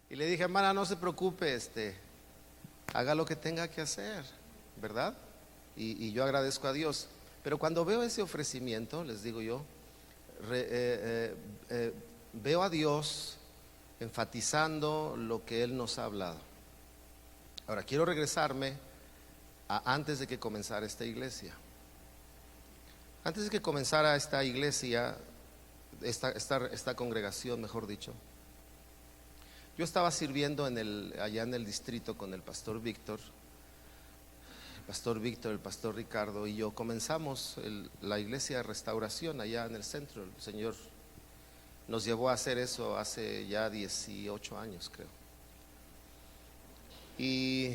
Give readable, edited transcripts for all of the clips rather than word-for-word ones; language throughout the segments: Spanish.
Y le dije, hermana, no se preocupe, haga lo que tenga que hacer, ¿verdad? Y yo agradezco a Dios. Pero cuando veo ese ofrecimiento, les digo yo, veo a Dios enfatizando lo que Él nos ha hablado. Ahora, quiero regresarme a antes de que comenzara esta iglesia. Antes de que comenzara esta iglesia, esta congregación, mejor dicho, yo estaba sirviendo allá en el distrito con el pastor Víctor, el pastor Ricardo y yo. Comenzamos la iglesia de restauración allá en el centro. El Señor nos llevó a hacer eso hace ya 18 años, creo. Y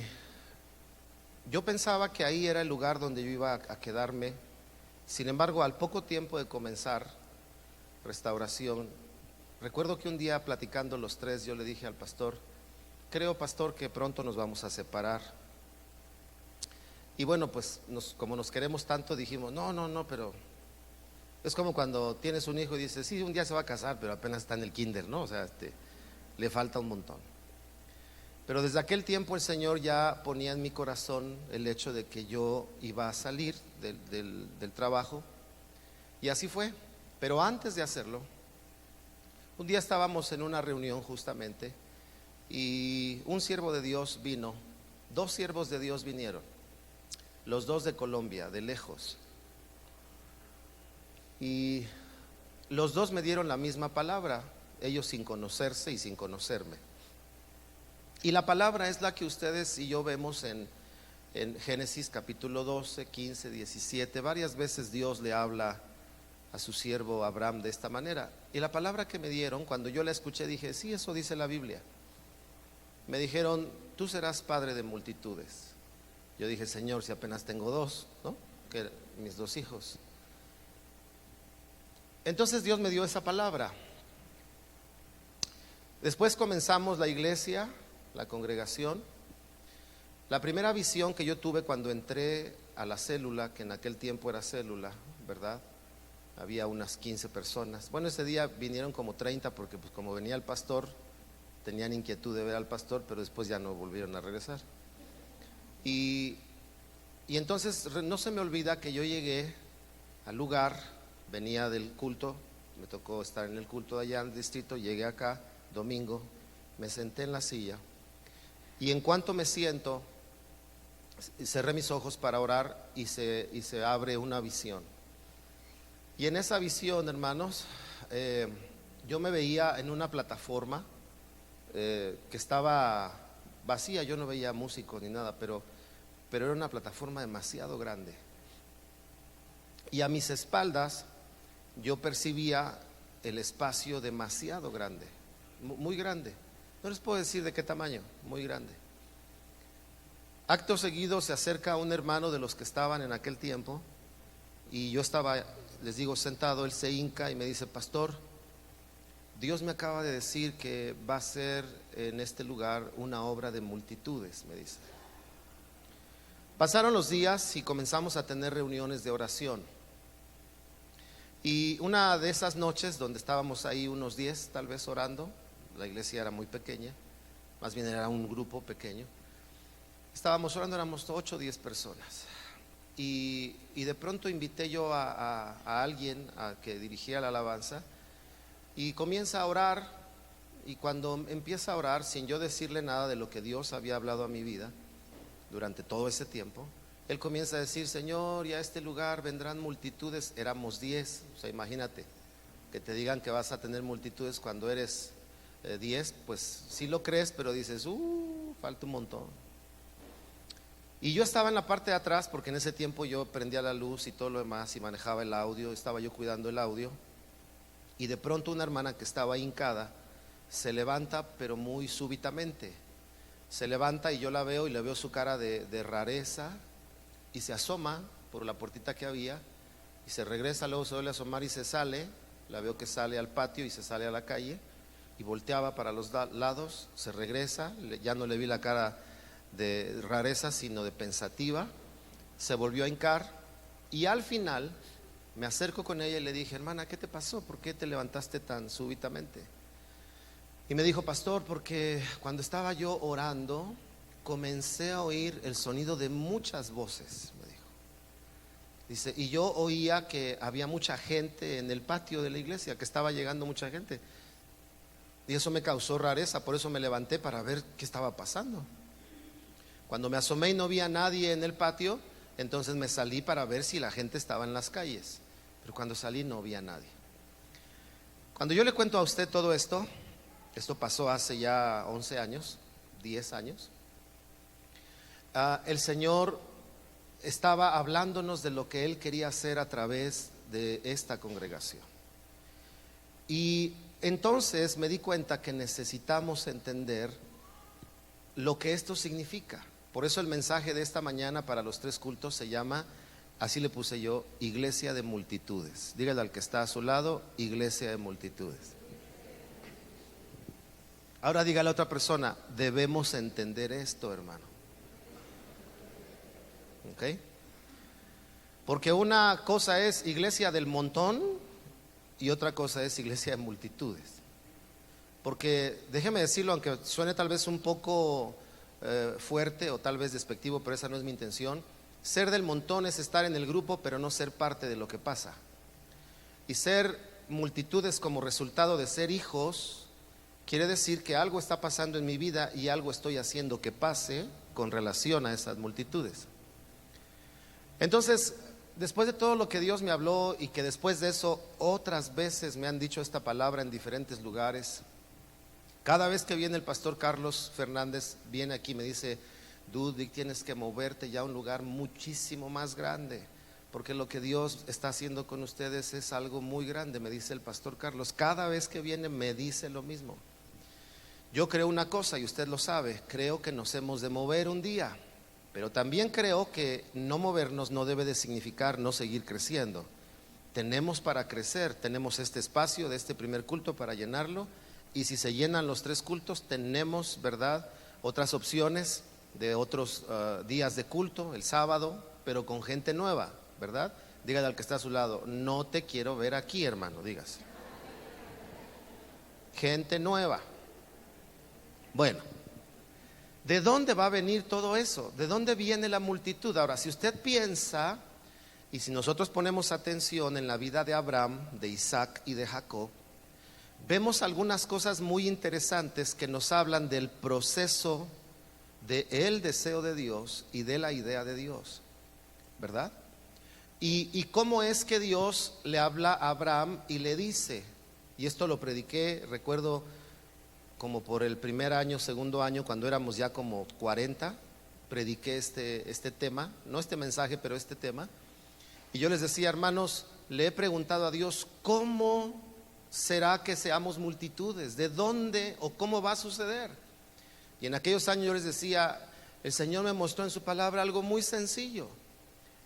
yo pensaba que ahí era el lugar donde yo iba a quedarme. Sin embargo, al poco tiempo de comenzar restauración, recuerdo que un día platicando los tres, yo le dije al pastor, creo, pastor, que pronto nos vamos a separar. Y bueno, pues como nos queremos tanto, dijimos, no, pero es como cuando tienes un hijo y dices, sí, un día se va a casar, pero apenas está en el kinder, ¿no? O sea, le falta un montón. Pero desde aquel tiempo el Señor ya ponía en mi corazón el hecho de que yo iba a salir del trabajo, y así fue. Pero antes de hacerlo, un día estábamos en una reunión justamente y un siervo de Dios vino, dos siervos de Dios vinieron, los dos de Colombia, de lejos, y los dos me dieron la misma palabra, ellos sin conocerse y sin conocerme. Y la palabra es la que ustedes y yo vemos en Génesis capítulo 12, 15, 17. Varias veces Dios le habla a su siervo Abraham de esta manera. Y la palabra que me dieron, cuando yo la escuché, dije, sí, eso dice la Biblia. Me dijeron, tú serás padre de multitudes. Yo dije, Señor, si apenas tengo dos, ¿no? Que mis dos hijos. Entonces Dios me dio esa palabra. Después comenzamos la iglesia, la congregación. La primera visión que yo tuve cuando entré a la célula, que en aquel tiempo era célula, ¿verdad? Había unas 15 personas. Bueno, ese día vinieron como 30 porque pues como venía el pastor, tenían inquietud de ver al pastor, pero después ya no volvieron a regresar. Y entonces no se me olvida que yo llegué al lugar, venía del culto, me tocó estar en el culto de allá en el distrito, llegué acá, domingo, me senté en la silla y en cuanto me siento, cerré mis ojos para orar y se abre una visión. Y en esa visión, hermanos, yo me veía en una plataforma que estaba vacía, yo no veía músicos ni nada, pero era una plataforma demasiado grande. Y a mis espaldas yo percibía el espacio demasiado grande, muy grande. No les puedo decir de qué tamaño, muy grande. Acto seguido se acerca un hermano de los que estaban en aquel tiempo y yo estaba, les digo, sentado. Él se hinca y me dice, pastor, Dios me acaba de decir que va a ser en este lugar una obra de multitudes, me dice. Pasaron los días y comenzamos a tener reuniones de oración. Y una de esas noches donde estábamos ahí unos 10 tal vez orando, la iglesia era muy pequeña, más bien era un grupo pequeño. Estábamos orando, éramos 8 o 10 personas. Y de pronto invité yo a alguien a que dirigiera la alabanza y comienza a orar. Y cuando empieza a orar, sin yo decirle nada de lo que Dios había hablado a mi vida durante todo ese tiempo, él comienza a decir, Señor, y a este lugar vendrán multitudes. Éramos 10, o sea, imagínate que te digan que vas a tener multitudes cuando eres 10, pues sí lo crees, pero dices, falta un montón. Y yo estaba en la parte de atrás porque en ese tiempo yo prendía la luz y todo lo demás y manejaba el audio, estaba yo cuidando el audio. Y de pronto una hermana que estaba hincada se levanta, pero muy súbitamente. Se levanta y yo la veo y le veo su cara de rareza y se asoma por la puertita que había y se regresa, luego se vuelve a asomar y se sale. La veo que sale al patio y se sale a la calle y volteaba para los lados, se regresa, ya no le vi la cara de rareza sino de pensativa, se volvió a hincar y al final me acerco con ella y le dije, hermana, ¿qué te pasó? ¿Por qué te levantaste tan súbitamente? Y me dijo: pastor, porque cuando estaba yo orando, comencé a oír el sonido de muchas voces, me dijo. Dice, y yo oía que había mucha gente en el patio de la iglesia, que estaba llegando mucha gente. Y eso me causó rareza, por eso me levanté para ver qué estaba pasando. Cuando me asomé y no vi a nadie en el patio, entonces me salí para ver si la gente estaba en las calles. Pero cuando salí no vi a nadie. Cuando yo le cuento a usted todo esto, esto pasó hace ya 11 años, 10 años. El Señor estaba hablándonos de lo que Él quería hacer a través de esta congregación. Y entonces me di cuenta que necesitamos entender lo que esto significa. Por eso el mensaje de esta mañana para los 3 cultos se llama, así le puse yo, Iglesia de Multitudes. Dígale al que está a su lado, Iglesia de Multitudes. Ahora dígale a otra persona, debemos entender esto, hermano. ¿Ok? Porque una cosa es iglesia del montón y otra cosa es iglesia de multitudes. Porque déjeme decirlo, aunque suene tal vez un poco fuerte o tal vez despectivo, pero esa no es mi intención. Ser del montón es estar en el grupo pero no ser parte de lo que pasa. Y ser multitudes como resultado de ser hijos quiere decir que algo está pasando en mi vida y algo estoy haciendo que pase con relación a esas multitudes. Entonces, después de todo lo que Dios me habló y que después de eso otras veces me han dicho esta palabra en diferentes lugares, cada vez que viene el pastor Carlos Fernández, viene aquí y me dice, Dudy, tienes que moverte ya a un lugar muchísimo más grande, porque lo que Dios está haciendo con ustedes es algo muy grande, me dice el pastor Carlos. Cada vez que viene me dice lo mismo. Yo creo una cosa y usted lo sabe, creo que nos hemos de mover un día, pero también creo que no movernos no debe de significar no seguir creciendo. Tenemos para crecer, tenemos este espacio de este primer culto para llenarlo, y si se llenan los 3 cultos tenemos, ¿verdad?, otras opciones de otros días de culto, el sábado, pero con gente nueva, ¿verdad? Dígale al que está a su lado, no te quiero ver aquí, hermano, dígase. Gente nueva. Bueno, ¿de dónde va a venir todo eso? ¿De dónde viene la multitud? Ahora, si usted piensa, y si nosotros ponemos atención en la vida de Abraham, de Isaac y de Jacob, vemos algunas cosas muy interesantes que nos hablan del proceso del deseo de Dios y de la idea de Dios, ¿verdad? Y cómo es que Dios le habla a Abraham y le dice, y esto lo prediqué, recuerdo, como por el primer año, segundo año, cuando éramos ya como 40, prediqué este tema, no este mensaje, pero este tema. Y yo les decía, hermanos, le he preguntado a Dios, ¿cómo será que seamos multitudes? ¿De dónde o cómo va a suceder? Y en aquellos años yo les decía, el Señor me mostró en su palabra algo muy sencillo.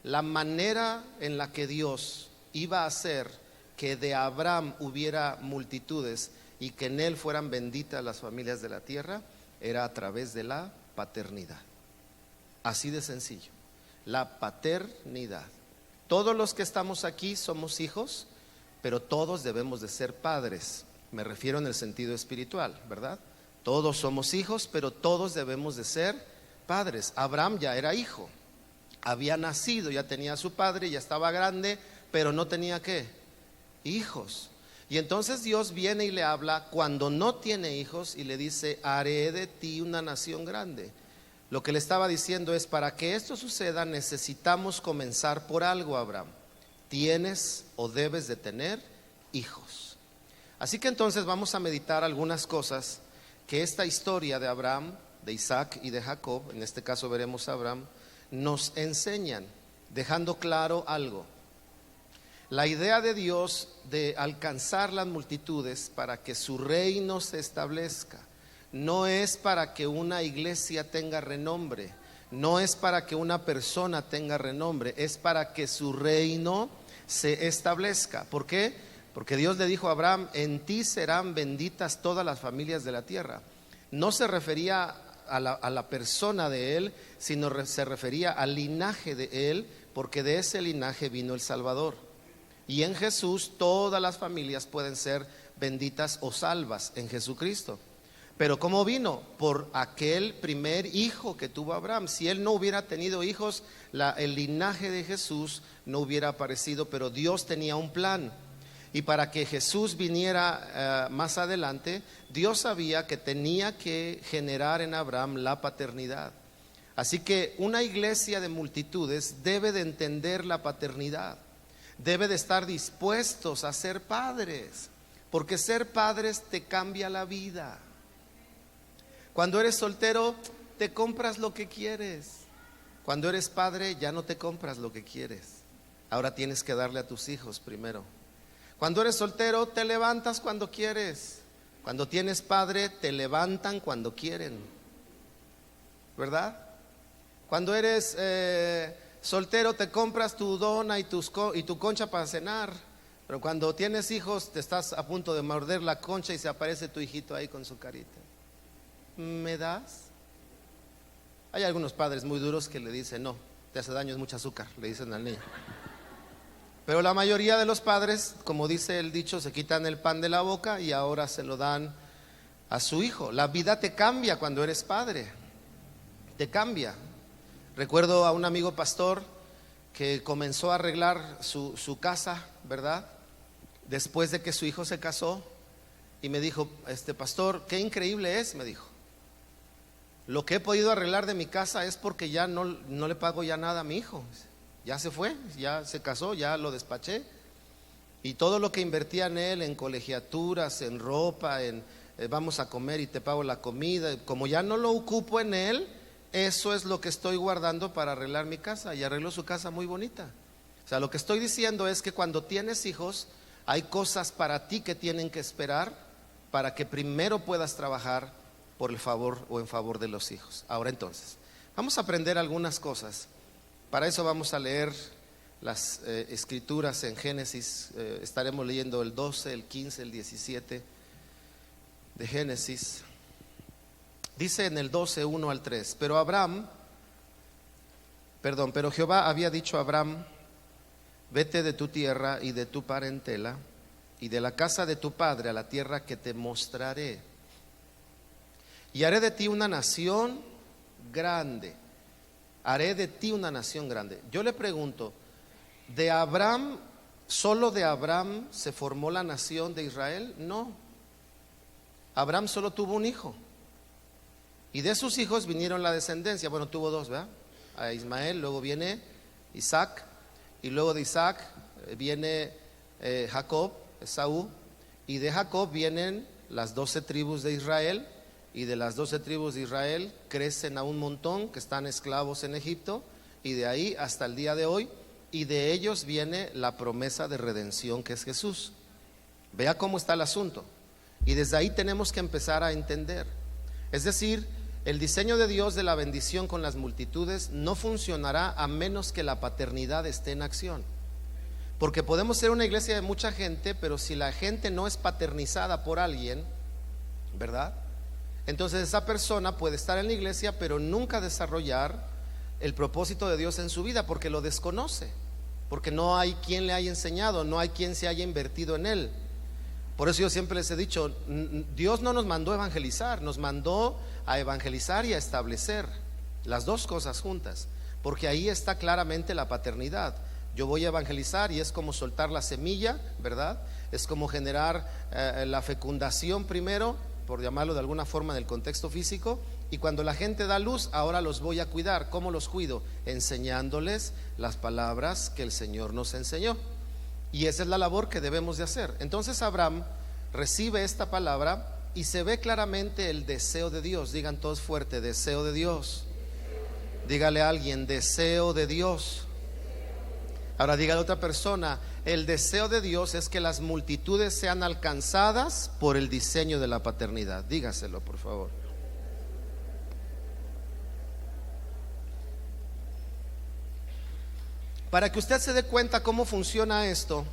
La manera en la que Dios iba a hacer que de Abraham hubiera multitudes y que en él fueran benditas las familias de la tierra, era a través de la paternidad. Así de sencillo, la paternidad. Todos los que estamos aquí somos hijos, pero todos debemos de ser padres. Me refiero en el sentido espiritual, ¿verdad? Todos somos hijos, pero todos debemos de ser padres. Abraham ya era hijo, había nacido, ya tenía a su padre, ya estaba grande, pero no tenía ¿qué? Hijos. Y entonces Dios viene y le habla cuando no tiene hijos y le dice, haré de ti una nación grande. Lo que le estaba diciendo es, para que esto suceda necesitamos comenzar por algo, Abraham. Tienes o debes de tener hijos. Así que entonces vamos a meditar algunas cosas que esta historia de Abraham, de Isaac y de Jacob, en este caso veremos a Abraham, nos enseñan, dejando claro algo. La idea de Dios de alcanzar las multitudes para que su reino se establezca, no es para que una iglesia tenga renombre, no es para que una persona tenga renombre, es para que su reino se establezca. ¿Por qué? Porque Dios le dijo a Abraham, en ti serán benditas todas las familias de la tierra. No se refería a la persona de él, sino se refería al linaje de él, porque de ese linaje vino el Salvador. Y en Jesús todas las familias pueden ser benditas o salvas en Jesucristo. Pero ¿cómo vino? Por aquel primer hijo que tuvo Abraham. Si él no hubiera tenido hijos, el linaje de Jesús no hubiera aparecido, pero Dios tenía un plan. Y para que Jesús viniera más adelante, Dios sabía que tenía que generar en Abraham la paternidad. Así que una iglesia de multitudes debe de entender la paternidad, debe de estar dispuestos a ser padres, porque ser padres te cambia la vida. Cuando eres soltero, te compras lo que quieres. Cuando eres padre, ya no te compras lo que quieres. Ahora tienes que darle a tus hijos primero. Cuando eres soltero, te levantas cuando quieres. Cuando tienes padre, te levantan cuando quieren, ¿verdad? Cuando eres soltero, te compras tu dona y tu concha para cenar. Pero cuando tienes hijos, te estás a punto de morder la concha y se aparece tu hijito ahí con su carita. ¿Me das? Hay algunos padres muy duros que le dicen: no, te hace daño, es mucho azúcar, le dicen al niño. Pero la mayoría de los padres, como dice el dicho, se quitan el pan de la boca y ahora se lo dan a su hijo. La vida te cambia cuando eres padre, te cambia. Recuerdo a un amigo pastor que comenzó a arreglar su casa, ¿verdad? Después de que su hijo se casó, y me dijo: pastor, qué increíble es, me dijo. Lo que he podido arreglar de mi casa es porque ya no le pago ya nada a mi hijo. Ya se fue, ya se casó, ya lo despaché. Y todo lo que invertía en él, en colegiaturas, en ropa, en vamos a comer y te pago la comida, como ya no lo ocupo en él, eso es lo que estoy guardando para arreglar mi casa. Y arregló su casa muy bonita. O sea, lo que estoy diciendo es que cuando tienes hijos, hay cosas para ti que tienen que esperar para que primero puedas trabajar por el favor o en favor de los hijos. Ahora entonces, vamos a aprender algunas cosas. Para eso vamos a leer las escrituras en Génesis. Estaremos leyendo el 12, el 15, el 17 de Génesis. Dice en el 12, 1 al 3: Pero Jehová había dicho a Abraham: vete de tu tierra y de tu parentela y de la casa de tu padre a la tierra que te mostraré, y haré de ti una nación grande. Haré de ti una nación grande. Yo le pregunto, ¿de Abraham, solo de Abraham se formó la nación de Israel? No. Abraham solo tuvo un hijo, y de sus hijos vinieron la descendencia. Bueno, tuvo dos, ¿verdad? A Ismael, luego viene Isaac, y luego de Isaac viene Jacob, Esaú, y de Jacob vienen las 12 tribus de Israel, y de las 12 tribus de Israel crecen a un montón que están esclavos en Egipto, y de ahí hasta el día de hoy, y de ellos viene la promesa de redención que es Jesús. Vea cómo está el asunto, y desde ahí tenemos que empezar a entender. Es decir, el diseño de Dios de la bendición con las multitudes no funcionará a menos que la paternidad esté en acción. Porque podemos ser una iglesia de mucha gente, pero si la gente no es paternizada por alguien, ¿verdad? Entonces esa persona puede estar en la iglesia, pero nunca desarrollar el propósito de Dios en su vida, porque lo desconoce, porque no hay quien le haya enseñado, no hay quien se haya invertido en él. Por eso yo siempre les he dicho, Dios no nos mandó a evangelizar, nos mandó a evangelizar y a establecer, las dos cosas juntas, porque ahí está claramente la paternidad. Yo voy a evangelizar y es como soltar la semilla, ¿verdad? Es como generar la fecundación primero, por llamarlo de alguna forma en el contexto físico, y cuando la gente da luz, ahora los voy a cuidar. ¿Cómo los cuido? Enseñándoles las palabras que el Señor nos enseñó. Y esa es la labor que debemos de hacer. Entonces Abraham recibe esta palabra y se ve claramente el deseo de Dios. Digan todos fuerte: deseo de Dios. Dígale a alguien: deseo de Dios. Ahora dígale a otra persona: el deseo de Dios es que las multitudes sean alcanzadas por el diseño de la paternidad. Dígaselo, por favor. Para que usted se dé cuenta cómo funciona esto,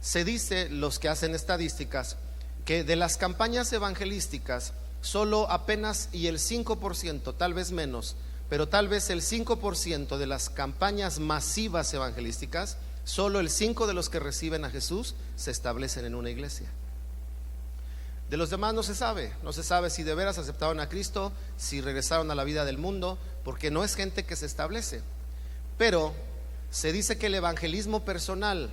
se dice, los que hacen estadísticas, que de las campañas evangelísticas solo apenas y el 5%, tal vez menos, pero tal vez el 5% de las campañas masivas evangelísticas, solo el 5% de los que reciben a Jesús se establecen en una iglesia. De los demás no se sabe, no se sabe si de veras aceptaron a Cristo, si regresaron a la vida del mundo, porque no es gente que se establece. Pero se dice que el evangelismo personal,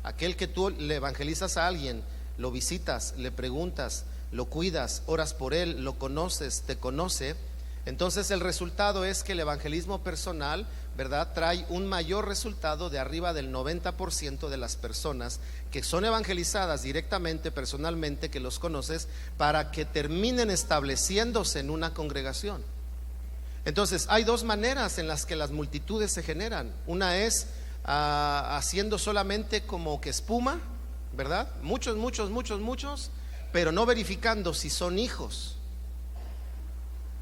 aquel que tú le evangelizas a alguien, lo visitas, le preguntas, lo cuidas, oras por él, lo conoces, te conoce, entonces el resultado es que el evangelismo personal, ¿verdad?, trae un mayor resultado de arriba del 90% de las personas que son evangelizadas directamente, personalmente, que los conoces, para que terminen estableciéndose en una congregación. Entonces hay dos maneras en las que las multitudes se generan. Una es haciendo solamente como que espuma, ¿verdad? Muchos, pero no verificando si son hijos.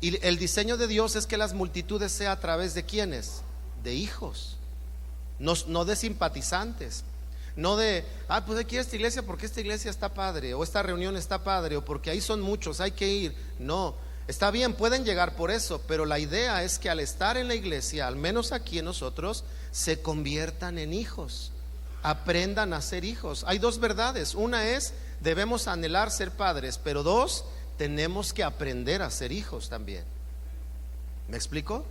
Y el diseño de Dios es que las multitudes sea a través de ¿quiénes? De hijos, no de simpatizantes, no de, pues aquí esta iglesia porque esta iglesia está padre, o esta reunión está padre, o porque ahí son muchos, hay que ir. No, está bien, pueden llegar por eso, pero la idea es que al estar en la iglesia, al menos aquí en nosotros, se conviertan en hijos, aprendan a ser hijos. Hay dos verdades: una es, debemos anhelar ser padres, pero dos, tenemos que aprender a ser hijos también. ¿Me explico?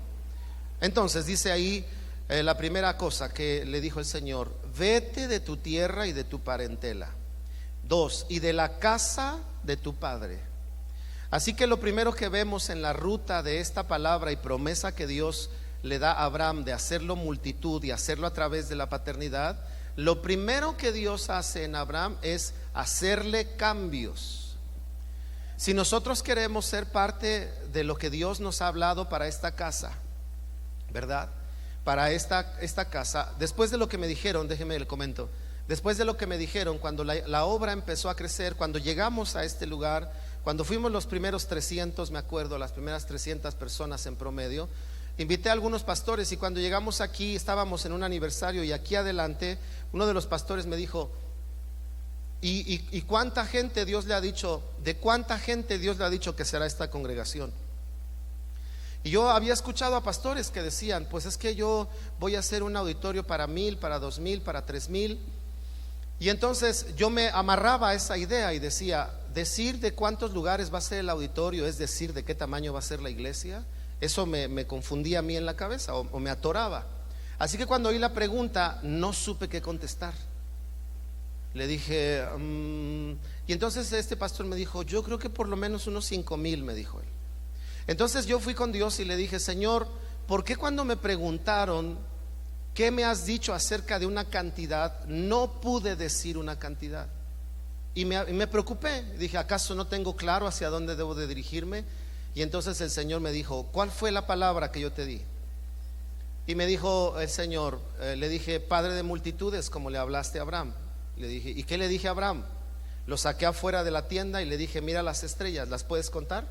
Entonces dice ahí la primera cosa que le dijo el Señor: vete de tu tierra y de tu parentela. 2, y de la casa de tu padre. Así que lo primero que vemos en la ruta de esta palabra y promesa que Dios le da a Abraham de hacerlo multitud y hacerlo a través de la paternidad, lo primero que Dios hace en Abraham es hacerle cambios. Si nosotros queremos ser parte de lo que Dios nos ha hablado para esta casa, ¿verdad? Para esta casa, después de lo que me dijeron, déjeme le comento, después de lo que me dijeron, cuando la obra empezó a crecer, cuando llegamos a este lugar, cuando fuimos los primeros 300, me acuerdo, las primeras 300 personas en promedio, invité a algunos pastores, y cuando llegamos aquí, estábamos en un aniversario, y aquí adelante, uno de los pastores me dijo: ¿Y cuánta gente Dios le ha dicho? ¿De cuánta gente Dios le ha dicho que será esta congregación? Y yo había escuchado a pastores que decían: pues es que yo voy a hacer un auditorio para 1000, para 2000, para 3000. Y entonces yo me amarraba a esa idea y decía: decir de cuántos lugares va a ser el auditorio es decir de qué tamaño va a ser la iglesia. Eso me confundía a mí en la cabeza, o me atoraba. Así que cuando oí la pregunta no supe qué contestar. Le dije, y entonces este pastor me dijo: yo creo que por lo menos unos 5000, me dijo él. Entonces yo fui con Dios y le dije: Señor, ¿por qué cuando me preguntaron qué me has dicho acerca de una cantidad, no pude decir una cantidad? Y me preocupé, dije: ¿acaso no tengo claro hacia dónde debo de dirigirme? Y entonces el Señor me dijo: ¿cuál fue la palabra que yo te di? Y me dijo el Señor, le dije: padre de multitudes, como le hablaste a Abraham. Le dije: ¿y qué le dije a Abraham? Lo saqué afuera de la tienda y le dije: mira las estrellas, ¿las puedes contar?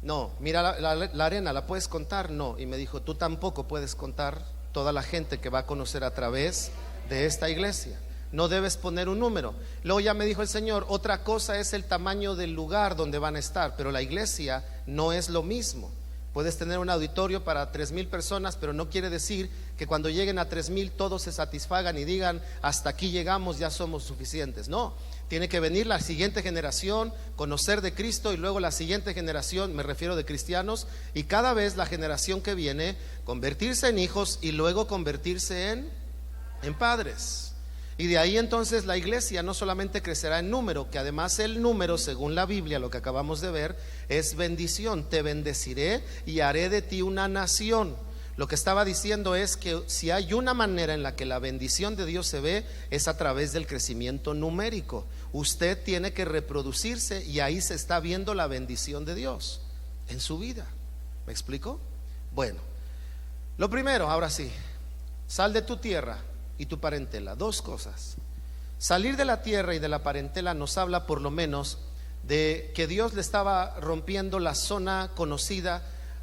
No. Mira la arena, ¿la puedes contar? No. Y me dijo: tú tampoco puedes contar toda la gente que va a conocer a través de esta iglesia. No debes poner un número. Luego ya me dijo el Señor: otra cosa es el tamaño del lugar donde van a estar, pero la iglesia no es lo mismo. Puedes tener un auditorio para 3000 personas, pero no quiere decir que cuando lleguen a 3000 todos se satisfagan y digan: hasta aquí llegamos, ya somos suficientes. No, tiene que venir la siguiente generación, conocer de Cristo, y luego la siguiente generación, me refiero de cristianos, y cada vez la generación que viene, convertirse en hijos y luego convertirse en padres. Y de ahí entonces la iglesia no solamente crecerá en número, que además el número, según la Biblia, lo que acabamos de ver, es bendición. Te bendeciré y haré de ti una nación. Lo que estaba diciendo es que si hay una manera en la que la bendición de Dios se ve, es a través del crecimiento numérico. Usted tiene que reproducirse, y ahí se está viendo la bendición de Dios en su vida. ¿Me explico? Bueno, lo primero, ahora sí: sal de tu tierra y tu parentela. Dos cosas. Salir de la tierra y de la parentela nos habla por lo menos de que Dios le estaba rompiendo la zona conocida,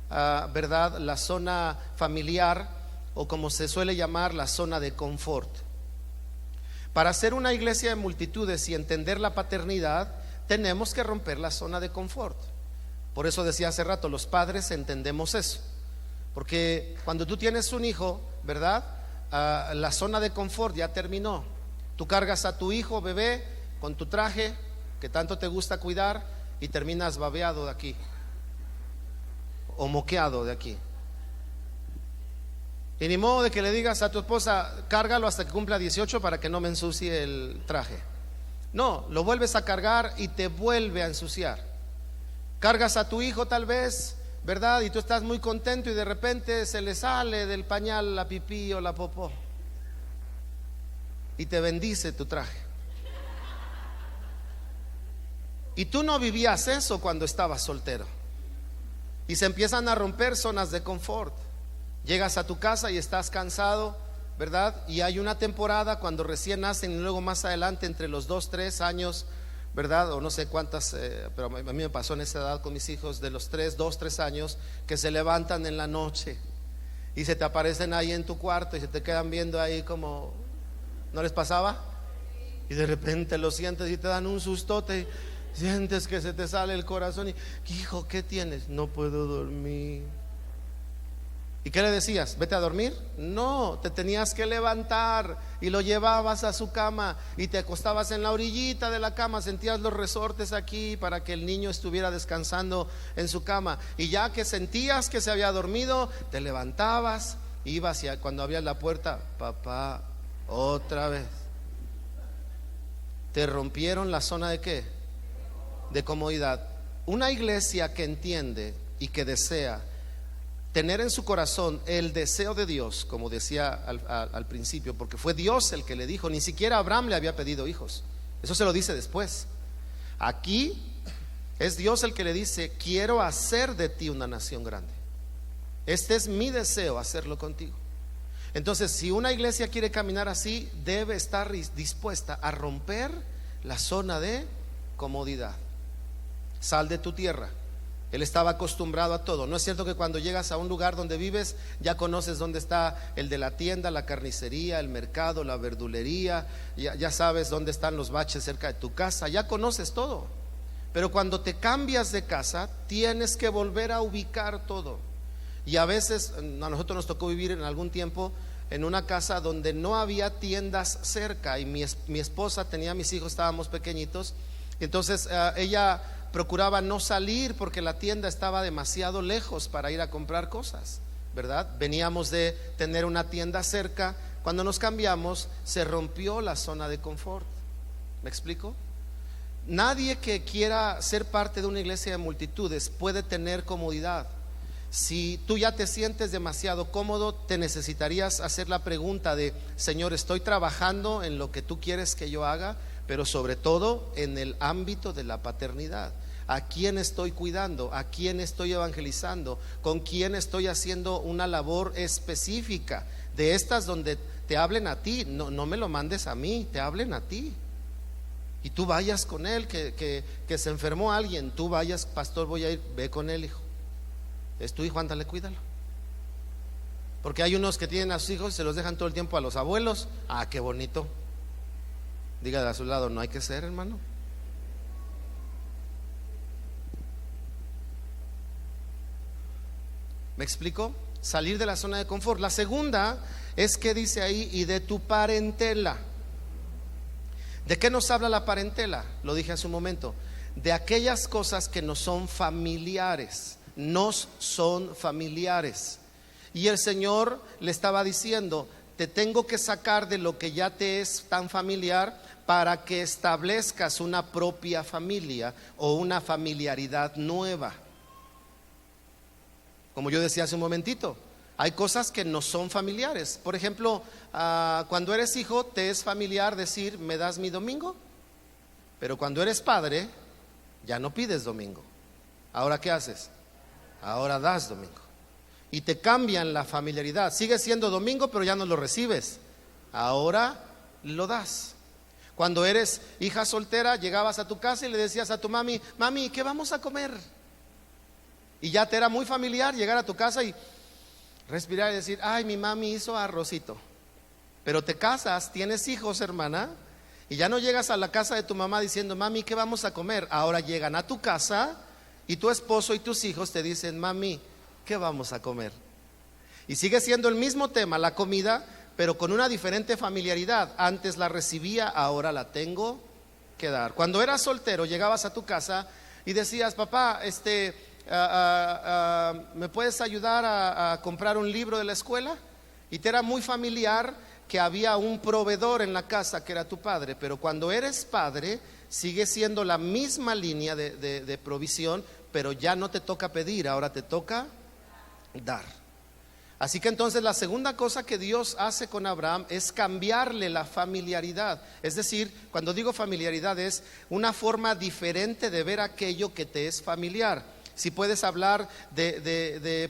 ¿verdad? La zona familiar, o como se suele llamar, la zona de confort. Para hacer una iglesia de multitudes y entender la paternidad, tenemos que romper la zona de confort. Por eso decía hace rato, los padres entendemos eso, porque cuando tú tienes un hijo, ¿verdad? La zona de confort ya terminó. Tú cargas a tu hijo bebé con tu traje, que tanto te gusta cuidar y terminas babeado de aquí o moqueado de aquí. Y ni modo de que le digas a tu esposa, cárgalo hasta que cumpla 18 para que no me ensucie el traje. No, lo vuelves a cargar y te vuelve a ensuciar. Cargas a tu hijo tal vez, ¿verdad? Y tú estás muy contento y de repente se le sale del pañal la pipí o la popó y te bendice tu traje. Y tú no vivías eso cuando estabas soltero. Y se empiezan a romper zonas de confort. Llegas a tu casa y estás cansado, ¿verdad? Y hay una temporada cuando recién nacen y luego más adelante entre los 2, 3 años, ¿verdad? O no sé cuántas, pero a mí me pasó en esa edad con mis hijos, de los 2, 3 años, que se levantan en la noche y se te aparecen ahí en tu cuarto y se te quedan viendo ahí como, ¿no les pasaba? Y de repente lo sientes y te dan un sustote, sientes que se te sale el corazón y, hijo, ¿qué tienes? No puedo dormir. ¿Y qué le decías? ¿Vete a dormir? No, te tenías que levantar y lo llevabas a su cama y te acostabas en la orillita de la cama, sentías los resortes aquí para que el niño estuviera descansando en su cama. Y ya que sentías que se había dormido, te levantabas, ibas y cuando abrías la puerta, papá, otra vez. Te rompieron la zona de ¿qué? De comodidad. Una iglesia que entiende y que desea tener en su corazón el deseo de Dios, como decía al principio, porque fue Dios el que le dijo, ni siquiera Abraham le había pedido hijos, eso se lo dice después. Aquí es Dios el que le dice, quiero hacer de ti una nación grande. Este es mi deseo, hacerlo contigo. Entonces, si una iglesia quiere caminar así, debe estar dispuesta a romper la zona de comodidad. Sal de tu tierra. Él estaba acostumbrado a todo. No es cierto que cuando llegas a un lugar donde vives ya conoces dónde está el de la tienda, la carnicería, el mercado, la verdulería, ya sabes dónde están los baches cerca de tu casa, ya conoces todo. Pero cuando te cambias de casa tienes que volver a ubicar todo. Y a veces a nosotros nos tocó vivir en algún tiempo en una casa donde no había tiendas cerca y mi esposa tenía, mis hijos estábamos pequeñitos, entonces ella procuraba no salir porque la tienda estaba demasiado lejos para ir a comprar cosas, ¿verdad? Veníamos de tener una tienda cerca, cuando nos cambiamos se rompió la zona de confort. ¿Me explico? Nadie que quiera ser parte de una iglesia de multitudes puede tener comodidad. Si tú ya te sientes demasiado cómodo, te necesitarías hacer la pregunta de, Señor, estoy trabajando en lo que tú quieres que yo haga, pero sobre todo en el ámbito de la paternidad. ¿A quién estoy cuidando? ¿A quién estoy evangelizando? ¿Con quién estoy haciendo una labor específica? De estas donde te hablen a ti, no me lo mandes a mí, te hablen a ti. Y tú vayas con él, que se enfermó alguien, tú vayas, pastor, voy a ir, ve con él, hijo. Es tu hijo, ándale, cuídalo. Porque hay unos que tienen a sus hijos y se los dejan todo el tiempo a los abuelos. Ah, qué bonito. Dígale a su lado, no hay que ser, hermano. ¿Me explico? Salir de la zona de confort. La segunda es que dice ahí, y de tu parentela. ¿De qué nos habla la parentela? Lo dije hace un momento. De aquellas cosas que no son familiares. Nos son familiares. Y el Señor le estaba diciendo, te tengo que sacar de lo que ya te es tan familiar para que establezcas una propia familia o una familiaridad nueva. Como yo decía hace un momentito, hay cosas que no son familiares. Por ejemplo, cuando eres hijo te es familiar decir, ¿me das mi domingo? Pero cuando eres padre ya no pides domingo. ¿Ahora qué haces? Ahora das domingo. Y te cambian la familiaridad. Sigue siendo domingo, pero ya no lo recibes. Ahora lo das. Cuando eres hija soltera, llegabas a tu casa y le decías a tu mami, mami, ¿qué vamos a comer? Y ya te era muy familiar llegar a tu casa y respirar y decir, ay, mi mami hizo arrocito. Pero te casas, tienes hijos, hermana, y ya no llegas a la casa de tu mamá diciendo, mami, ¿qué vamos a comer? Ahora llegan a tu casa y tu esposo y tus hijos te dicen, mami, ¿qué vamos a comer? Y sigue siendo el mismo tema, la comida, pero con una diferente familiaridad. Antes la recibía, ahora la tengo que dar. Cuando eras soltero, llegabas a tu casa y decías: papá, ¿me puedes ayudar a comprar un libro de la escuela? Y te era muy familiar que había un proveedor en la casa que era tu padre. Pero cuando eres padre, sigue siendo la misma línea de provisión, pero ya no te toca pedir, ahora te toca dar. Así que entonces la segunda cosa que Dios hace con Abraham es cambiarle la familiaridad. Es decir, cuando digo familiaridad, es una forma diferente de ver aquello que te es familiar. Si puedes hablar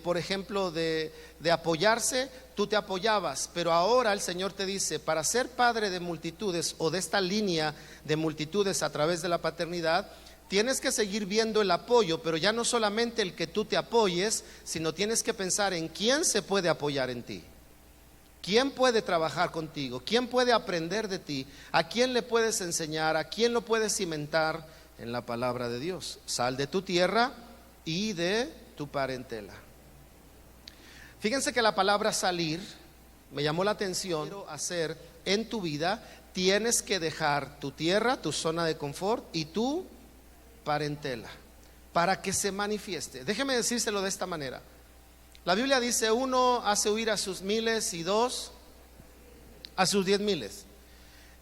por ejemplo, de apoyarse, tú te apoyabas, pero ahora el Señor te dice: para ser padre de multitudes, o de esta línea de multitudes a través de la paternidad, tienes que seguir viendo el apoyo, pero ya no solamente el que tú te apoyes, sino tienes que pensar en quién se puede apoyar en ti, quién puede trabajar contigo, quién puede aprender de ti, a quién le puedes enseñar, a quién lo puedes cimentar en la palabra de Dios. Sal de tu tierra y de tu parentela. Fíjense que la palabra salir me llamó la atención. Quiero hacer en tu vida, tienes que dejar tu tierra, tu zona de confort y tu parentela para que se manifieste. Déjeme decírselo de esta manera. La Biblia dice: 1 hace huir a sus miles y 2 a sus 10 miles.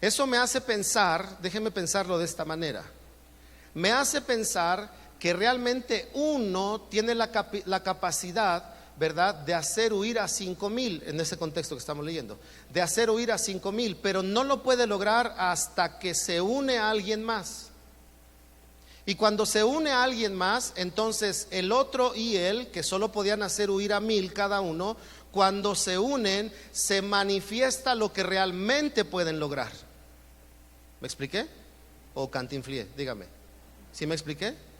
Eso me hace pensar, déjeme pensarlo de esta manera, me hace pensar que realmente uno tiene la capacidad, ¿verdad?, de hacer huir a 5,000, en ese contexto que estamos leyendo, de hacer huir a 5,000, pero no lo puede lograr hasta que se une a alguien más. Y cuando se une a alguien más, entonces el otro y él, que solo podían hacer huir a 1,000 cada uno, cuando se unen, se manifiesta lo que realmente pueden lograr. ¿Me expliqué? ¿O cantinflié? Dígame. ¿Sí me expliqué?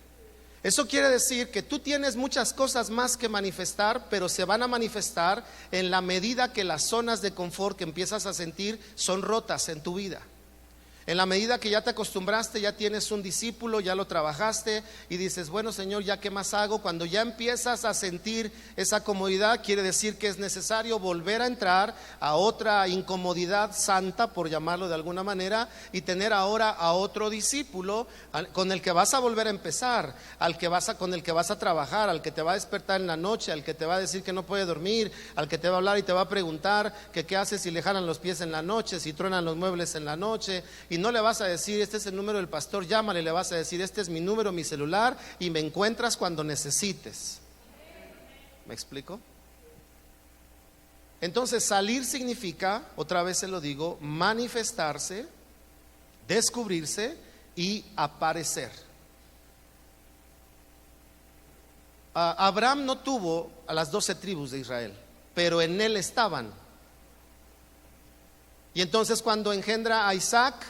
Eso quiere decir que tú tienes muchas cosas más que manifestar, pero se van a manifestar en la medida que las zonas de confort que empiezas a sentir son rotas en tu vida. En la medida que ya te acostumbraste, ya tienes un discípulo, ya lo trabajaste y dices: bueno, Señor, ¿ya qué más hago? Cuando ya empiezas a sentir esa comodidad, quiere decir que es necesario volver a entrar a otra incomodidad santa, por llamarlo de alguna manera, y tener ahora a otro discípulo con el que vas a volver a empezar, con el que vas a trabajar, al que te va a despertar en la noche, al que te va a decir que no puede dormir, al que te va a hablar y te va a preguntar que qué haces si le jalan los pies en la noche, si truenan los muebles en la noche. Y no le vas a decir: este es el número del pastor, llámale. Le vas a decir: este es mi número, mi celular, y me encuentras cuando necesites. ¿Me explico? Entonces, salir significa, otra vez se lo digo, manifestarse, descubrirse y aparecer. Abraham no tuvo a las 12 tribus de Israel, pero en él estaban. Y entonces cuando engendra a Isaac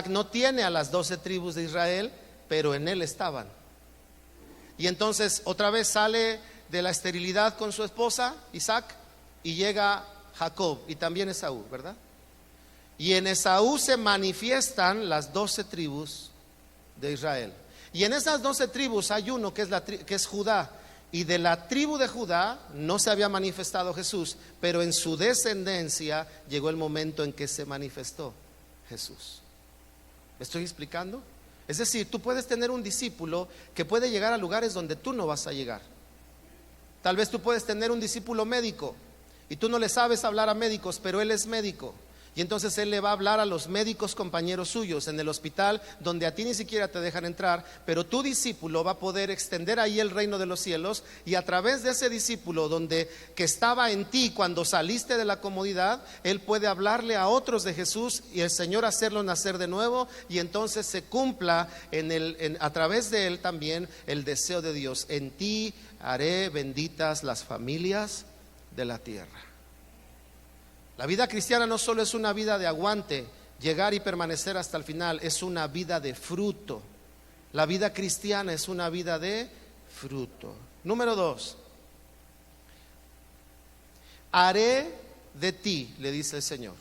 no tiene a las 12 tribus de Israel, pero en él estaban. Y entonces otra vez sale de la esterilidad con su esposa, Isaac, y llega Jacob y también Esaú, ¿verdad? Y en Esaú se manifiestan las 12 tribus de Israel. Y en esas 12 tribus hay uno que es Judá. Y de la tribu de Judá no se había manifestado Jesús, pero en su descendencia llegó el momento en que se manifestó Jesús. ¿Me estoy explicando? Es decir, tú puedes tener un discípulo que puede llegar a lugares donde tú no vas a llegar. Tal vez tú puedes tener un discípulo médico y tú no le sabes hablar a médicos, pero él es médico. Y entonces él le va a hablar a los médicos compañeros suyos en el hospital donde a ti ni siquiera te dejan entrar, pero tu discípulo va a poder extender ahí el reino de los cielos, y a través de ese discípulo que estaba en ti cuando saliste de la comodidad, él puede hablarle a otros de Jesús y el Señor hacerlo nacer de nuevo, y entonces se cumpla a través de él también el deseo de Dios: en ti haré benditas las familias de la tierra. La vida cristiana no solo es una vida de aguante, llegar y permanecer hasta el final, es una vida de fruto. La vida cristiana es una vida de fruto. Número 2, haré de ti, le dice el Señor.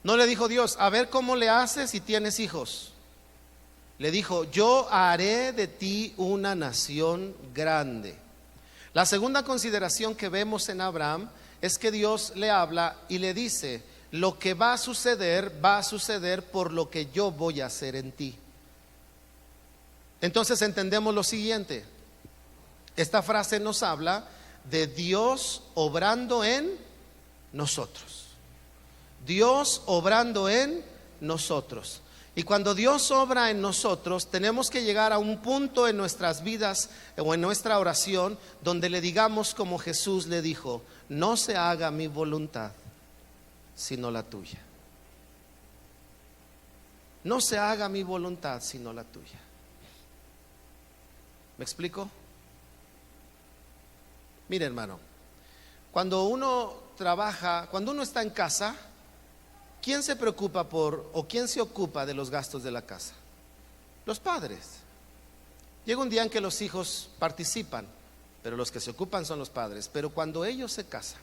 No le dijo Dios: a ver cómo le haces si tienes hijos. Le dijo: yo haré de ti una nación grande. La segunda consideración que vemos en Abraham es que Dios le habla y le dice: lo que va a suceder por lo que yo voy a hacer en ti. Entonces entendemos lo siguiente. Esta frase nos habla de Dios obrando en nosotros. Dios obrando en nosotros. Y cuando Dios obra en nosotros, tenemos que llegar a un punto en nuestras vidas o en nuestra oración donde le digamos como Jesús le dijo: no se haga mi voluntad, sino la tuya. No se haga mi voluntad, sino la tuya. ¿Me explico? Mire, hermano, cuando uno trabaja, cuando uno está en casa, ¿quién se preocupa o quién se ocupa de los gastos de la casa? Los padres. Llega un día en que los hijos participan, pero los que se ocupan son los padres. Pero cuando ellos se casan,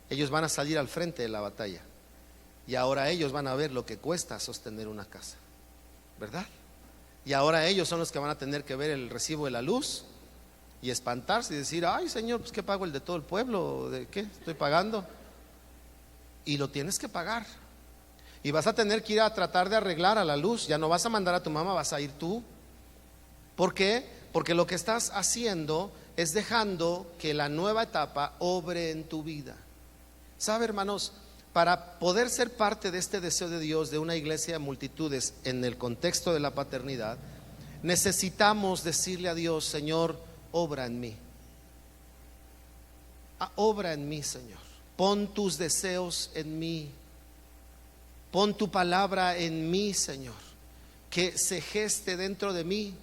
ellos van a salir al frente de la batalla. Y ahora ellos van a ver lo que cuesta sostener una casa, ¿verdad? Y ahora ellos son los que van a tener que ver el recibo de la luz y espantarse y decir: ay, Señor, pues ¿qué pago? ¿El de todo el pueblo? ¿De qué estoy pagando? Y lo tienes que pagar. Y vas a tener que ir a tratar de arreglar a la luz. Ya no vas a mandar a tu mamá, vas a ir tú. ¿Por qué? Porque lo que estás haciendo es dejando que la nueva etapa obre en tu vida. ¿Sabe, hermanos? Para poder ser parte de este deseo de Dios, de una iglesia de multitudes en el contexto de la paternidad, necesitamos decirle a Dios: Señor, obra en mí. Obra en mí, Señor. Pon tus deseos en mí. Pon tu palabra en mí, Señor. Que se geste dentro de mí.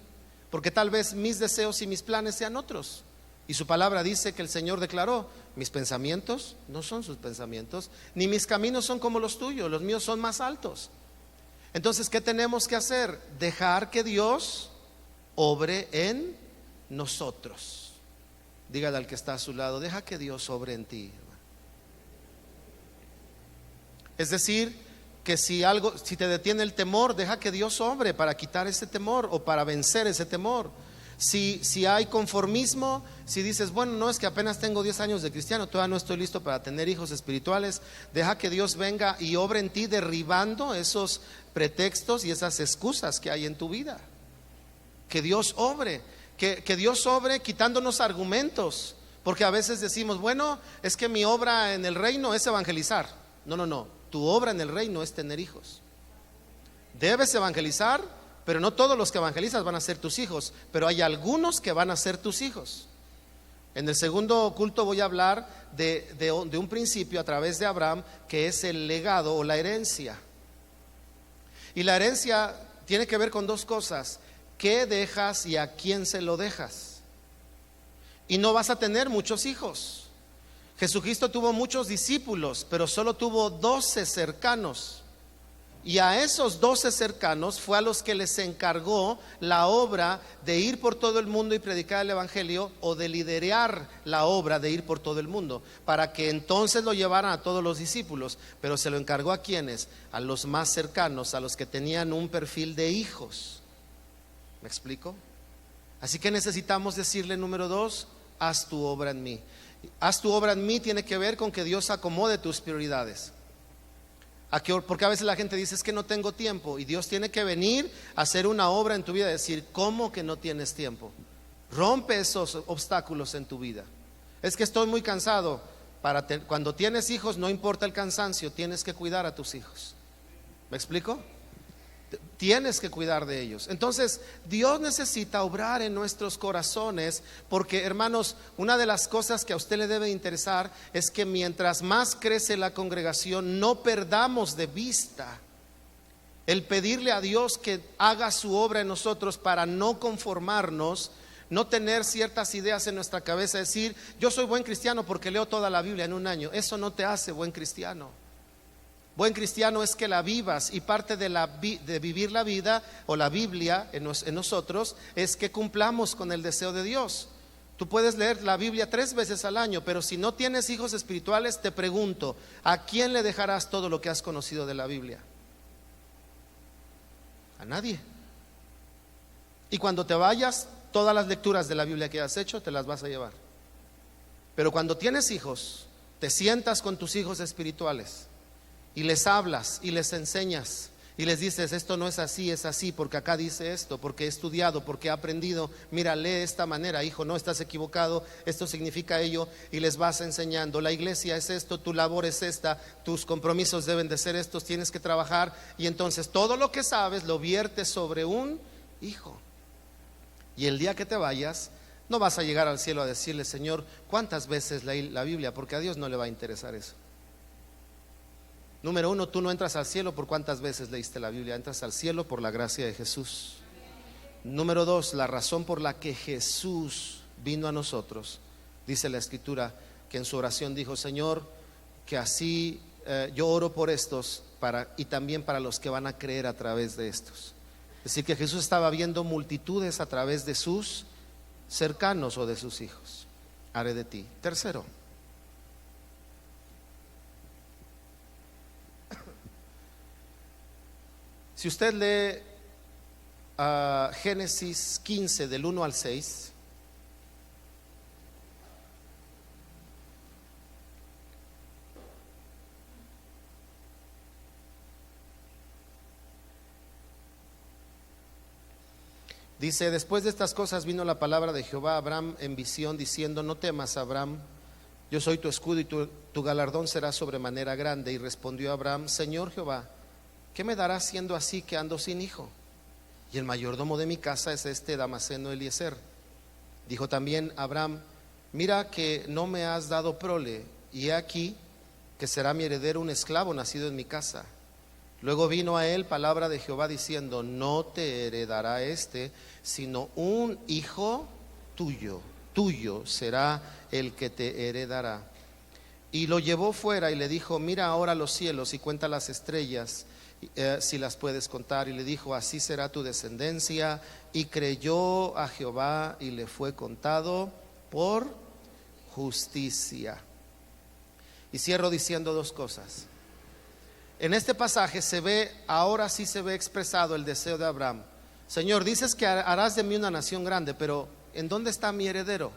Porque tal vez mis deseos y mis planes sean otros. Y su palabra dice que el Señor declaró: mis pensamientos no son sus pensamientos, ni mis caminos son como los tuyos, los míos son más altos. Entonces, ¿qué tenemos que hacer? Dejar que Dios obre en nosotros. Dígale al que está a su lado: deja que Dios obre en ti. Es decir, que si te detiene el temor, deja que Dios obre para quitar ese temor o para vencer ese temor. Si hay conformismo, si dices: bueno, no, es que apenas tengo 10 años de cristiano, todavía no estoy listo para tener hijos espirituales, deja que Dios venga y obre en ti, derribando esos pretextos y esas excusas que hay en tu vida. Que Dios obre, que Dios obre quitándonos argumentos, porque a veces decimos: bueno, es que mi obra en el reino es evangelizar. No, tu obra en el reino es tener hijos. Debes evangelizar, pero no todos los que evangelizas van a ser tus hijos, pero hay algunos que van a ser tus hijos. En el segundo culto voy a hablar de un principio a través de Abraham, que es el legado o la herencia. Y la herencia tiene que ver con dos cosas: qué dejas y a quién se lo dejas. Y no vas a tener muchos hijos. Jesucristo tuvo muchos discípulos, pero solo tuvo 12 cercanos. Y a esos 12 cercanos fue a los que les encargó la obra de ir por todo el mundo y predicar el evangelio, o de liderar la obra de ir por todo el mundo, para que entonces lo llevaran a todos los discípulos. Pero se lo encargó ¿a quiénes? A los más cercanos, a los que tenían un perfil de hijos. ¿Me explico? Así que necesitamos decirle, número 2, haz tu obra en mí. Haz tu obra en mí tiene que ver con que Dios acomode tus prioridades. Porque a veces la gente dice: es que no tengo tiempo. Y Dios tiene que venir a hacer una obra en tu vida. Decir: ¿cómo que no tienes tiempo? Rompe esos obstáculos en tu vida. Es que estoy muy cansado. Cuando tienes hijos, no importa el cansancio, tienes que cuidar a tus hijos. ¿Me explico? Tienes que cuidar de ellos. Entonces Dios necesita obrar en nuestros corazones, porque, hermanos, una de las cosas que a usted le debe interesar es que mientras más crece la congregación, no perdamos de vista el pedirle a Dios que haga su obra en nosotros, para no conformarnos, no tener ciertas ideas en nuestra cabeza, decir: yo soy buen cristiano porque leo toda la Biblia en un año. Eso no te hace buen cristiano. Buen cristiano es que la vivas, y parte de vivir la vida o la Biblia en nosotros es que cumplamos con el deseo de Dios. Tú puedes leer la Biblia 3 veces al año, pero si no tienes hijos espirituales, te pregunto: ¿a quién le dejarás todo lo que has conocido de la Biblia? A nadie. Y cuando te vayas, todas las lecturas de la Biblia que has hecho te las vas a llevar. Pero cuando tienes hijos, te sientas con tus hijos espirituales y les hablas y les enseñas y les dices, esto no es así, porque acá dice esto, porque he estudiado, porque he aprendido, mira, lee de esta manera, hijo, no estás equivocado, esto significa ello, y les vas enseñando. La iglesia es esto, tu labor es esta, tus compromisos deben de ser estos, tienes que trabajar, y entonces todo lo que sabes lo viertes sobre un hijo. Y el día que te vayas, no vas a llegar al cielo a decirle, Señor, ¿cuántas veces leí la Biblia? Porque a Dios no le va a interesar eso. Número uno, tú no entras al cielo por cuántas veces leíste la Biblia, entras al cielo por la gracia de Jesús. Número dos, la razón por la que Jesús vino a nosotros, dice la Escritura, que en su oración dijo, Señor, que así yo oro por estos y también para los que van a creer a través de estos. Es decir, que Jesús estaba viendo multitudes a través de sus cercanos o de sus hijos. Haré de ti. Tercero, si usted lee Génesis 15 del 1 al 6, dice, después de estas cosas vino la palabra de Jehová a Abraham en visión diciendo, no temas, Abraham, yo soy tu escudo y tu galardón será sobremanera grande. Y respondió Abraham, Señor Jehová, ¿qué me darás siendo así que ando sin hijo? Y el mayordomo de mi casa es este Damaseno Eliezer. Dijo también Abraham, mira que no me has dado prole, y he aquí que será mi heredero un esclavo nacido en mi casa. Luego vino a él palabra de Jehová diciendo, no te heredará sino un hijo tuyo será el que te heredará. Y lo llevó fuera y le dijo, mira ahora los cielos y cuenta las estrellas, si las puedes contar. Y le dijo, así será tu descendencia. Y creyó a Jehová y le fue contado por justicia. Y cierro diciendo dos cosas. En este pasaje ahora sí se ve expresado el deseo de Abraham. Señor, dices que harás de mí una nación grande, pero ¿en dónde está mi heredero?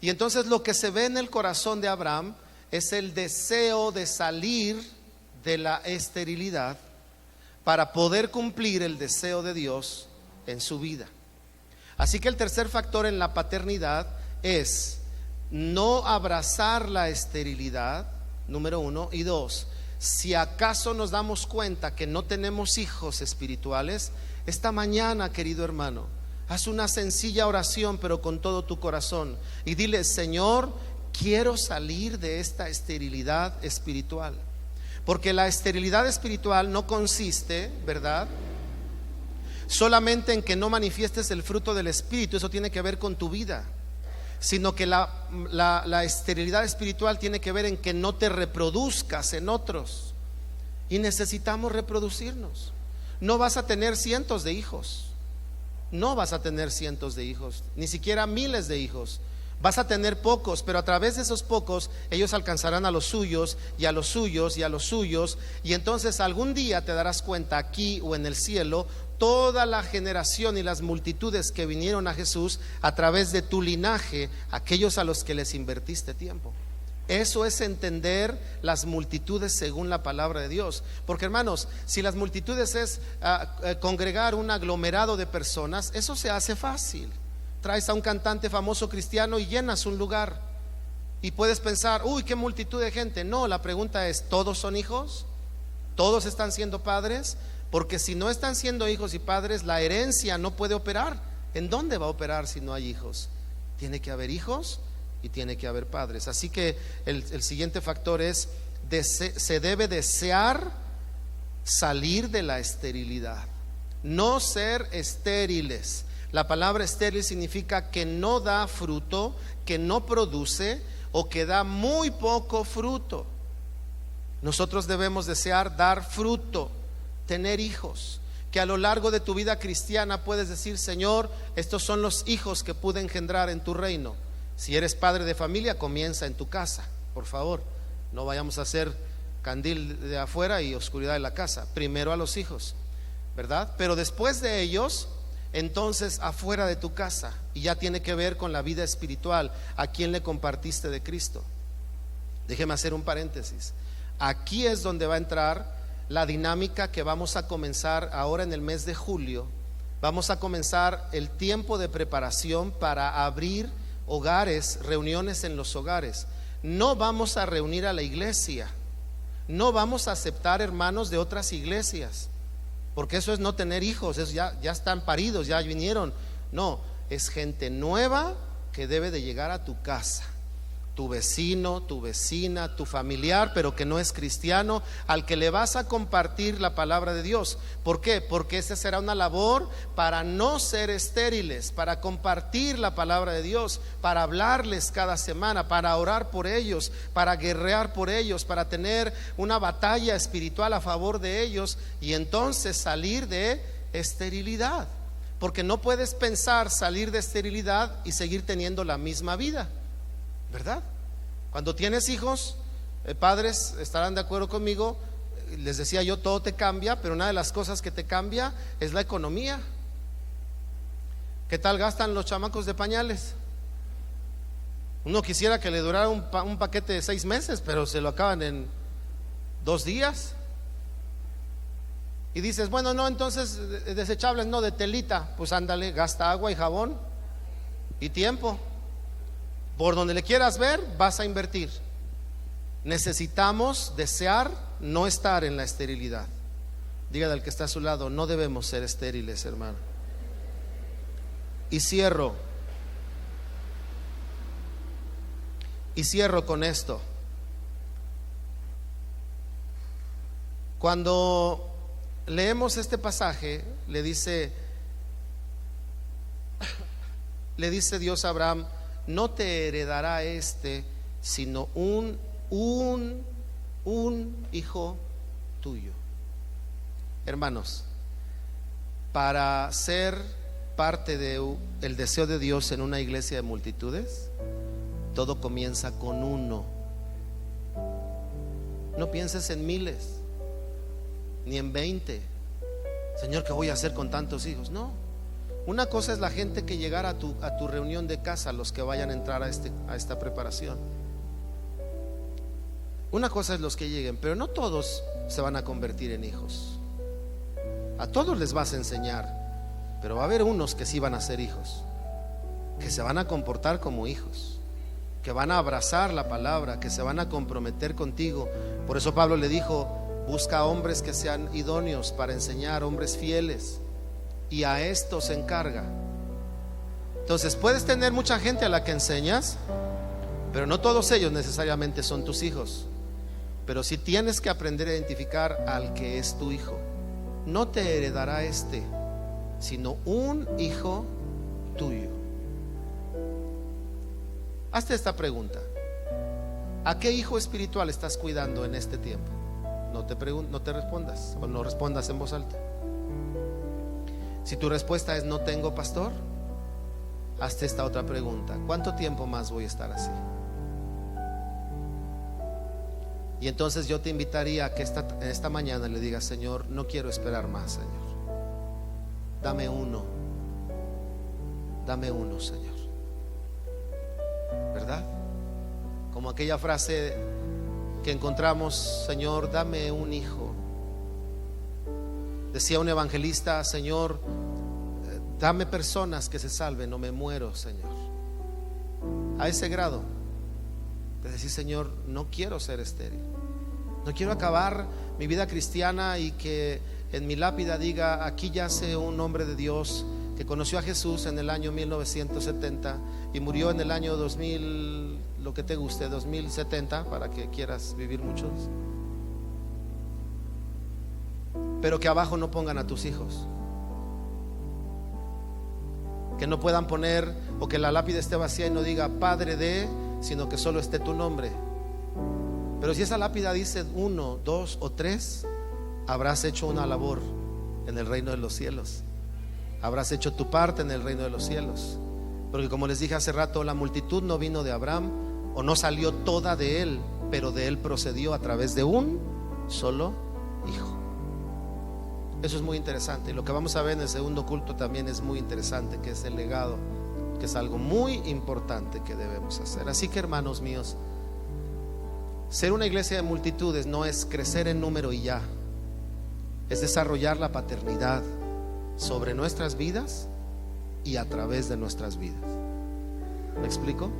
Y entonces lo que se ve en el corazón de Abraham es el deseo de salir de la esterilidad para poder cumplir el deseo de Dios en su vida. Así que el tercer factor en la paternidad es no abrazar la esterilidad, número uno, y dos, si acaso nos damos cuenta que no tenemos hijos espirituales, esta mañana, querido hermano, haz una sencilla oración, pero con todo tu corazón, y dile, Señor, quiero salir de esta esterilidad espiritual. Porque la esterilidad espiritual no consiste, ¿verdad?, solamente en que no manifiestes el fruto del Espíritu, eso tiene que ver con tu vida, sino que la esterilidad espiritual tiene que ver en que no te reproduzcas en otros. Y necesitamos reproducirnos. No vas a tener cientos de hijos, no vas a tener cientos de hijos, ni siquiera miles de hijos. Vas a tener pocos, pero a través de esos pocos ellos alcanzarán a los suyos y a los suyos y a los suyos. Y entonces algún día te darás cuenta, aquí o en el cielo, toda la generación y las multitudes que vinieron a Jesús a través de tu linaje, aquellos a los que les invertiste tiempo. Eso es entender las multitudes según la palabra de Dios. Porque hermanos, si las multitudes es congregar un aglomerado de personas, eso se hace fácil. Traes a un cantante famoso cristiano y llenas un lugar. Y puedes pensar, uy, qué multitud de gente. No, la pregunta es, ¿todos son hijos? ¿Todos están siendo padres? Porque si no están siendo hijos y padres, la herencia no puede operar. ¿En dónde va a operar si no hay hijos? Tiene que haber hijos y tiene que haber padres. Así que el siguiente factor es, se debe desear salir de la esterilidad. No ser estériles. La palabra estéril significa que no da fruto, que no produce o que da muy poco fruto. Nosotros debemos desear dar fruto, tener hijos, que a lo largo de tu vida cristiana puedes decir, Señor, estos son los hijos que pude engendrar en tu reino. Si eres padre de familia, comienza en tu casa, por favor. No vayamos a hacer candil de afuera y oscuridad de la casa. Primero a los hijos, ¿verdad? Pero después de ellos, entonces afuera de tu casa. Y ya tiene que ver con la vida espiritual. ¿A quién le compartiste de Cristo? Déjeme hacer un paréntesis. Aquí es donde va a entrar la dinámica que vamos a comenzar ahora en el mes de julio. Vamos a comenzar el tiempo de preparación para abrir hogares, reuniones en los hogares. No vamos a reunir a la iglesia, no vamos a aceptar hermanos de otras iglesias, porque eso es no tener hijos, es ya están paridos, ya vinieron. No, es gente nueva que debe de llegar a tu casa. Tu vecino, tu vecina, tu familiar, pero que no es cristiano, al que le vas a compartir la palabra de Dios. ¿Por qué? Porque esa será una labor para no ser estériles, para compartir la palabra de Dios, para hablarles cada semana, para orar por ellos, para guerrear por ellos, para tener una batalla espiritual a favor de ellos y entonces salir de esterilidad. Porque no puedes pensar salir de esterilidad y seguir teniendo la misma vida, ¿verdad? Cuando tienes hijos, padres estarán de acuerdo conmigo, les decía yo, todo te cambia, pero una de las cosas que te cambia es la economía. ¿Qué tal gastan los chamacos de pañales? Uno quisiera que le durara un paquete de 6 meses, pero se lo acaban en 2 días. Y dices, bueno, no, entonces desechables, no, de telita. Pues ándale, gasta agua y jabón y tiempo. Por donde le quieras ver, vas a invertir. Necesitamos desear no estar en la esterilidad. Dígale al que está a su lado, no debemos ser estériles, hermano. Y cierro con esto. Cuando leemos este pasaje, le dice Dios a Abraham: no te heredará sino un hijo tuyo. Hermanos, para ser parte del deseo de Dios en una iglesia de multitudes, todo comienza con uno. No pienses en miles, ni en 20. Señor, ¿qué voy a hacer con tantos hijos? No. Una cosa es la gente que llegara a tu reunión de casa, los que vayan a entrar a esta preparación. Una cosa es los que lleguen, pero no todos se van a convertir en hijos. A todos les vas a enseñar, pero va a haber unos que sí van a ser hijos, que se van a comportar como hijos, que van a abrazar la palabra, que se van a comprometer contigo. Por eso Pablo le dijo: busca hombres que sean idóneos para enseñar, hombres fieles. Y a esto se encarga. Entonces puedes tener mucha gente a la que enseñas, pero no todos ellos necesariamente son tus hijos. Pero sí tienes que aprender a identificar al que es tu hijo. No te heredará sino un hijo tuyo. Hazte esta pregunta: ¿a qué hijo espiritual estás cuidando en este tiempo? No te respondas, o no respondas en voz alta. Si tu respuesta es no tengo pastor, hazte esta otra pregunta: ¿cuánto tiempo más voy a estar así? Y entonces yo te invitaría a que esta mañana le digas: Señor, no quiero esperar más, Señor. Dame uno, Señor. ¿Verdad? Como aquella frase que encontramos: Señor, dame un hijo. Decía un evangelista: Señor, dame personas que se salven o me muero, Señor. A ese grado de decir: Señor, no quiero ser estéril, no quiero acabar mi vida cristiana y que en mi lápida diga: aquí yace un hombre de Dios que conoció a Jesús en el año 1970 y murió en el año 2000, lo que te guste, 2070, para que quieras vivir muchos. Pero que abajo no pongan a tus hijos, que no puedan poner, o que la lápida esté vacía y no diga padre de, sino que solo esté tu nombre. Pero si esa lápida dice 1, 2 o 3, habrás hecho una labor en el reino de los cielos, habrás hecho tu parte en el reino de los cielos. Porque como les dije hace rato, la multitud no vino de Abraham, o no salió toda de él, pero de él procedió a través de un solo hijo. Eso es muy interesante, y lo que vamos a ver en el segundo culto también es muy interesante, que es el legado, que es algo muy importante que debemos hacer. Así que, hermanos míos, Ser una iglesia de multitudes no es crecer en número y ya, es desarrollar la paternidad sobre nuestras vidas y a través de nuestras vidas. ¿Me explico?